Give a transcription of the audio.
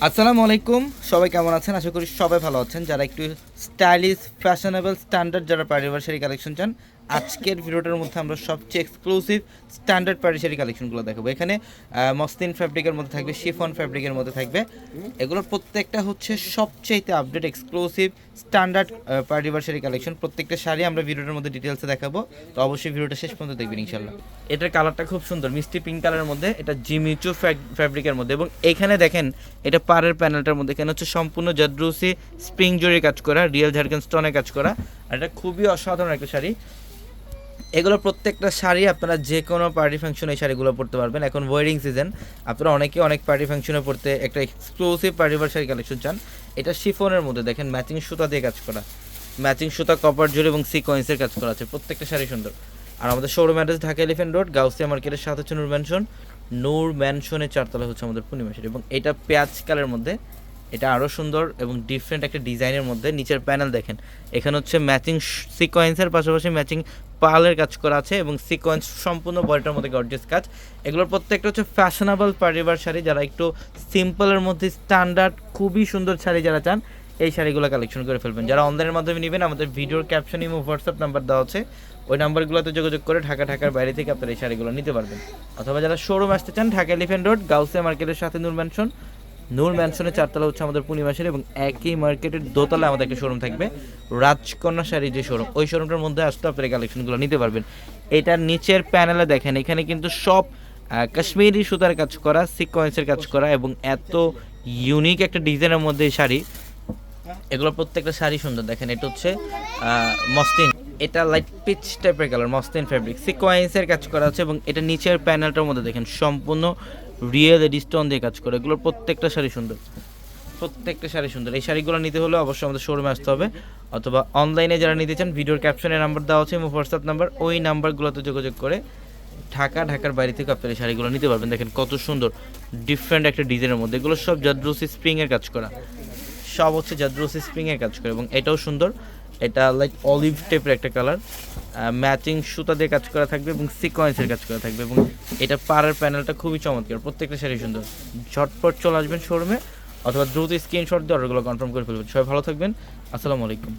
আসসালামু আলাইকুম, সবাই কেমন আছেন? আশা করি সবাই ভালো আছেন। যারা একটু স্টাইলিশ, ফ্যাশনেবল, স্ট্যান্ডার্ড যারা পার্টি শাড়ি কালেকশন চান, আজকের ভিডিওটার মধ্যে আমরা সবচেয়ে এক্সক্লুসিভ স্ট্যান্ডার্ড পার্টি শাড়ি কালেকশনগুলো দেখাবো। এখানে মসলিন ফ্যাব্রিকের মধ্যে থাকবে, শিফন ফ্যাব্রিকের মধ্যে থাকবে। এগুলোর প্রত্যেকটা হচ্ছে সবচেয়ে update, exclusive, standard party sari collection. প্রত্যেকটা শাড়ি আমরা ভিডিওটার মধ্যে ডিটেলসে দেখাবো, তো অবশ্যই ভিডিওটা শেষ পর্যন্ত দেখবেন ইনশাল্লাহ। এটার কালারটা খুব সুন্দর, মিষ্টি পিঙ্ক কালারের মধ্যে, এটা জিমিচু ফ্যাব্রিকের মধ্যে, এবং এখানে দেখেন এটা পাড়ের প্যানেলটার মধ্যে এখানে হচ্ছে সম্পূর্ণ জাদ্রুসি স্প্রিং জরির কাজ করা, রিয়েল ঝাড়খান্ড স্টোনের কাজ করা। আর এটা খুবই অসাধারণ একটা শাড়ি। এগুলো প্রত্যেকটা শাড়ি আপনারা যে কোনো পার্টি ফাংশনে এই শাড়িগুলো পরতে পারবেন। এখন ওয়েডিং সিজন, আপনারা অনেকে অনেক পার্টি ফাংশনে পরতে একটা এক্সক্লুসিভ পার্টি শাড়ি কালেকশন চান। এটা শিফনের মধ্যে দেখেন ম্যাচিং সুতা দিয়ে কাজ করা, ম্যাচিং সুতা, কপার জরি এবং সিকোয়েন্সের কাজ করা আছে। প্রত্যেকটা শাড়ি সুন্দর। আর আমাদের showroom address Dhaka elephant road, Gausia মার্কেটের সাথে হচ্ছে নূর ম্যানশনের 4 তলা হচ্ছে আমাদের পূর্ণিমা শাড়ি। এবং এটা পেঁয়াজ কালারের মধ্যে, এটা আরও সুন্দর এবং ডিফারেন্ট একটা ডিজাইনের মধ্যে। নিচের প্যানেল দেখেন, এখানে হচ্ছে ম্যাচিং সিকোয়েন্সের পাশাপাশি ম্যাচিং পার্লের কাজ করা আছে এবং সিকোয়েন্স সম্পূর্ণ বডিটার মধ্যে গর্জিয়াস কাজ। এগুলোর প্রত্যেকটা হচ্ছে ফ্যাশনেবল পারিবার শাড়ি। যারা একটু সিম্পলের মধ্যে স্ট্যান্ডার্ড খুবই সুন্দর শাড়ি যারা চান, এই শাড়িগুলো কালেকশন করে ফেলবেন। যারা অনলাইনের মাধ্যমে নেবেন, আমাদের ভিডিওর ক্যাপশন এবং হোয়াটসঅ্যাপ নাম্বার দেওয়া আছে, ওই নাম্বারগুলোতে যোগাযোগ করে ঢাকার বাইরে থেকে আপনারা এই শাড়িগুলো নিতে পারবেন। অথবা যারা শোরুম আসতে চান, ঢাকা এলিফ্যান্ট রোড, গাউসিয়া মার্কেটের সাথে নূর ম্যানশনের 4 তলা হচ্ছে আমাদের পূর্ণিমা শাড়ি। এবং একই মার্কেটের দোতলায় আমাদের একটা শোরুম থাকবে, রাজকন্যা শাড়ি যে শোরুম, ওই শোরুমটার মধ্যে আসতে আপনারা কালেকশনগুলো নিতে পারবেন। এটার নিচের প্যানেলে দেখেন, এখানে কিন্তু সব কাশ্মীরি সুতার কাজ করা, সিকোয়েন্সের কাজ করা এবং এত ইউনিক একটা ডিজাইনের মধ্যে এই শাড়ি। এগুলো প্রত্যেকটা শাড়ি সুন্দর। দেখেন এটা হচ্ছে মসলিন, এটা লাইট পিচ টাইপের কালার, মসলিন ফ্যাব্রিক, সিকোয়েন্সের কাজ করা আছে। এবং এটা নিচের প্যানেলটার মধ্যে দেখেন সম্পূর্ণ রিয়েল স্টোন দিয়ে কাজ করে। এগুলোর প্রত্যেকটা শাড়ি সুন্দর, প্রত্যেকটা শাড়ি সুন্দর। এই শাড়িগুলো নিতে হলে অবশ্যই আমাদের শোরুমে আসতে হবে, অথবা অনলাইনে যারা নিতে চান, ভিডিওর ক্যাপশনে নাম্বার দেওয়া আছে এবং হোয়াটসঅ্যাপ নাম্বার, ওই নাম্বারগুলোতে যোগাযোগ করে ঢাকার বাইরে থেকে আপনারা এই শাড়িগুলো নিতে পারবেন। দেখেন কত সুন্দর ডিফারেন্ট একটা ডিজাইনের মধ্যে। এগুলো সব জাদ্রুসি স্প্রিংয়ের কাজ করা, সব হচ্ছে জাদ্রুসি স্প্রিংয়ের কাজ করে। এবং এটাও সুন্দর, এটা লাইক অলিভ টাইপের একটা কালার, ম্যাচিং সুতা দিয়ে কাজ করা থাকবে এবং সিকোয়েন্সের কাজ করা থাকবে। এবং এটা পাড়ের প্যানেলটা খুবই চমৎকার, প্রত্যেকটা শাড়ি সুন্দর। ঝটপট চলে আসবেন শোরুমে, অথবা দ্রুত স্ক্রিনশট দিয়ে অর্ডারগুলো কনফার্ম করে ফেলবেন। সবাই ভালো থাকবেন, আসসালামু আলাইকুম।